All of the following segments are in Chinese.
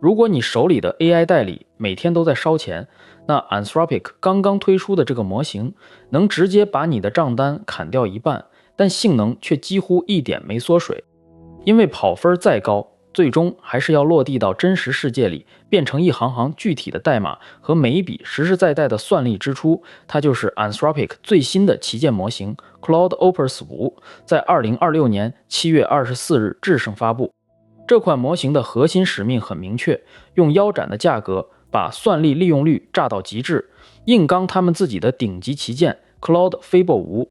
如果你手里的 AI 代理每天都在烧钱，那 Anthropic 刚刚推出的这个模型能直接把你的账单砍掉一半，但性能却几乎一点没缩水。因为跑分再高，最终还是要落地到真实世界里，变成一行行具体的代码和每一笔实实在在的算力支出。它就是 Anthropic 最新的旗舰模型 Claude Opus 5，在2026年7月24日制胜发布。这款模型的核心使命很明确，用腰斩的价格把算力利用率炸到极致，硬刚他们自己的顶级旗舰 Claude Fable 5。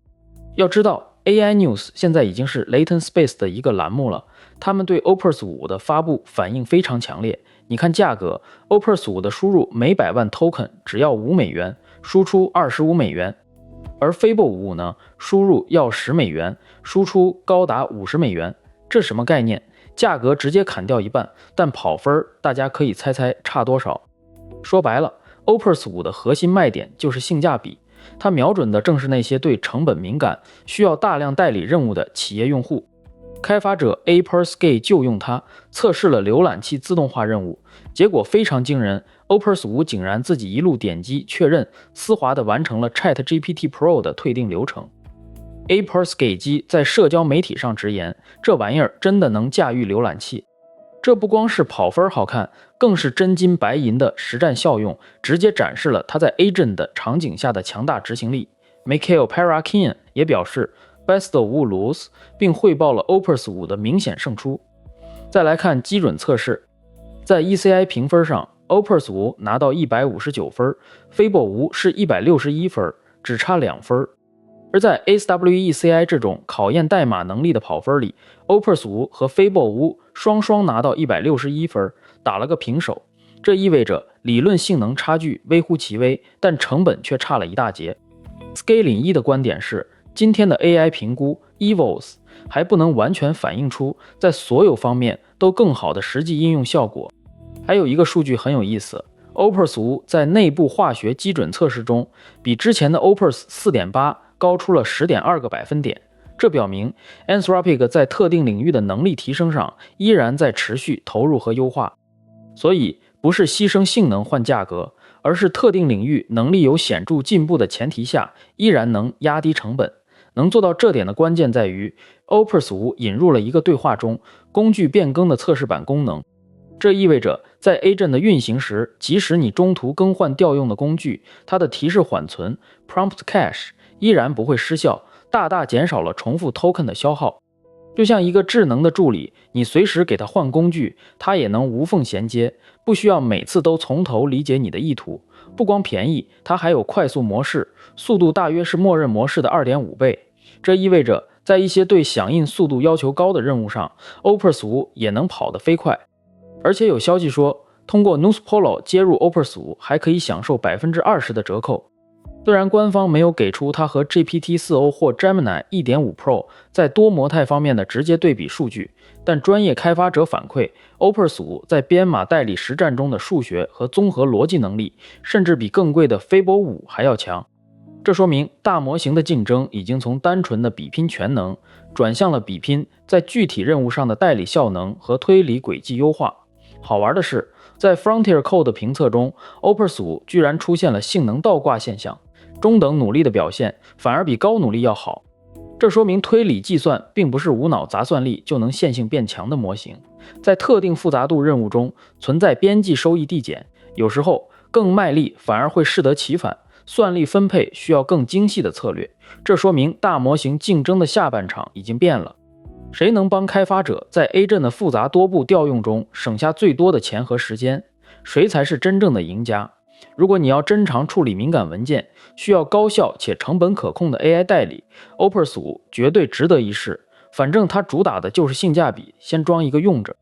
要知道 AI News 现在已经是 Latent Space 的一个栏目了，他们对 Opus 5的发布反应非常强烈。你看价格， Opus 5的输入每100万 token 只要$5，输出$25，而 Fable 5呢，输入要$10，输出高达$50。这什么概念？价格直接砍掉一半，但跑分大家可以猜猜差多少。说白了， Opus 5的核心卖点就是性价比，它瞄准的正是那些对成本敏感、需要大量代理任务的企业用户。开发者 Aperscape 就用它测试了浏览器自动化任务，结果非常惊人， Opus 5竟然自己一路点击确认，丝滑地完成了 ChatGPT Pro 的退订流程。Aperscape 机在社交媒体上直言，这玩意儿真的能驾驭浏览器。这不光是跑分好看，更是真金白银的实战效用，直接展示了它在 Agent 的场景下的强大执行力。Mikhail Parakin 也表示 Best of lose， 并汇报了 Opus 5的明显胜出。再来看基准测试，在 ECI 评分上， Opus 5拿到159分， Fable 5是161分，只差2分。而在 AWECI 这种考验代码能力的跑分里， Opus 5和 Fable 5双双拿到161分，打了个平手。这意味着理论性能差距微乎其微，但成本却差了一大截。Scaling 1的观点是，今天的 AI 评估 Evals 还不能完全反映出在所有方面都更好的实际应用效果。还有一个数据很有意思， Opus 5在内部化学基准测试中比之前的 Opus 4.8高出了10.2个百分点，这表明 Anthropic 在特定领域的能力提升上依然在持续投入和优化。所以不是牺牲性能换价格，而是特定领域能力有显著进步的前提下，依然能压低成本。能做到这点的关键在于 Opus 5引入了一个对话中工具变更的测试版功能。这意味着在 Agent 的运行时，即使你中途更换调用的工具，它的提示缓存 Prompt Cache 依然不会失效，大大减少了重复 token 的消耗。就像一个智能的助理，你随时给它换工具，它也能无缝衔接，不需要每次都从头理解你的意图。不光便宜，它还有快速模式，速度大约是默认模式的 2.5 倍。这意味着在一些对响应速度要求高的任务上， Opus 5也能跑得飞快。而且有消息说，通过 Nuspolo 接入 Opus 5还可以享受 20% 的折扣。虽然官方没有给出它和 GPT-4o 或 Gemini 1.5 Pro 在多模态方面的直接对比数据，但专业开发者反馈 Opus 5在编码代理实战中的数学和综合逻辑能力，甚至比更贵的 Fable 5还要强。这说明大模型的竞争已经从单纯的比拼全能，转向了比拼在具体任务上的代理效能和推理轨迹优化。好玩的是，在 Frontier Code 评测中， Opus 5居然出现了性能倒挂现象，中等努力的表现反而比高努力要好。这说明推理计算并不是无脑杂算力就能线性变强的模型，在特定复杂度任务中存在边际收益递减，有时候更卖力反而会适得其反，算力分配需要更精细的策略。这说明大模型竞争的下半场已经变了。谁能帮开发者在 Agent 的复杂多步调用中省下最多的钱和时间，谁才是真正的赢家。如果你要珍藏处理敏感文件，需要高效且成本可控的 AI 代理， Opus 5绝对值得一试。反正它主打的就是性价比，先装一个用着。